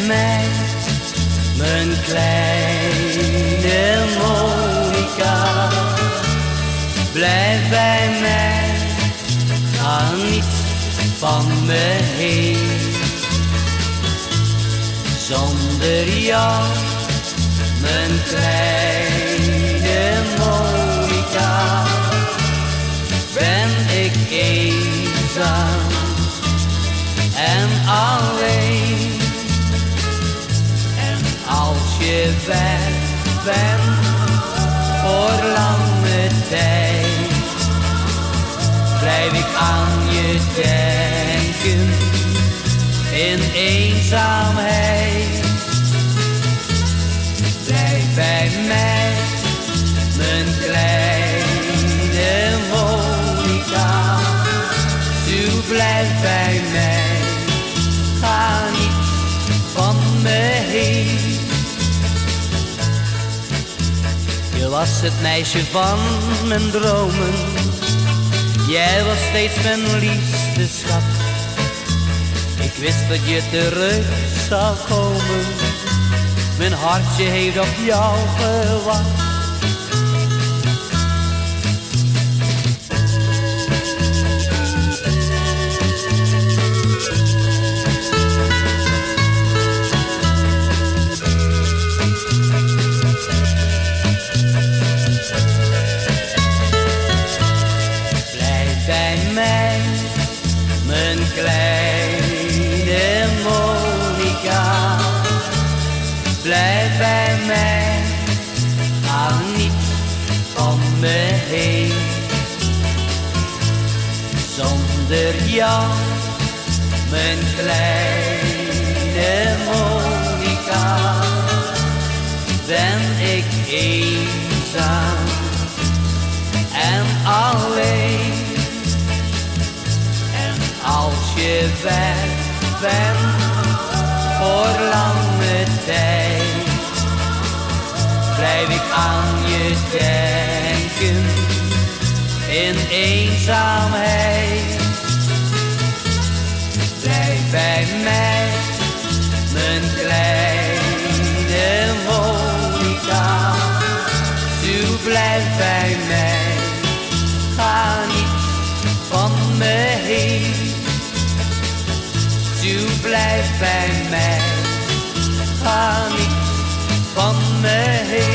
mij, mijn kleine Monica. Blijf bij mij, ga niet van me heen. Zonder jou, mijn kleine Monica, ben ik eenzaam en alleen. En als je weg bent voor lange tijd, blijf ik aan je denken in eenzaamheid. Blijf bij mij, mijn kleine Monica. Doe blijf bij mij, ga niet van me heen. Je was het meisje van mijn dromen, jij was steeds mijn liefste schat. Ik wist dat je terug zou komen, mijn hartje heeft op jou gewacht. Blijf bij mij, mijn kleine Monica. Blijf bij mij, ga niet van me heen. Zonder jou, mijn kleine Monica, ben ik eenzaam en alleen. En als je weg bent voor lange tijd, blijf ik aan je denken in eenzaamheid. Blijf bij mij, mijn kleine Monica. Doe blijf bij mij, ga niet van me heen. Doe blijf bij mij, ga niet van me heen.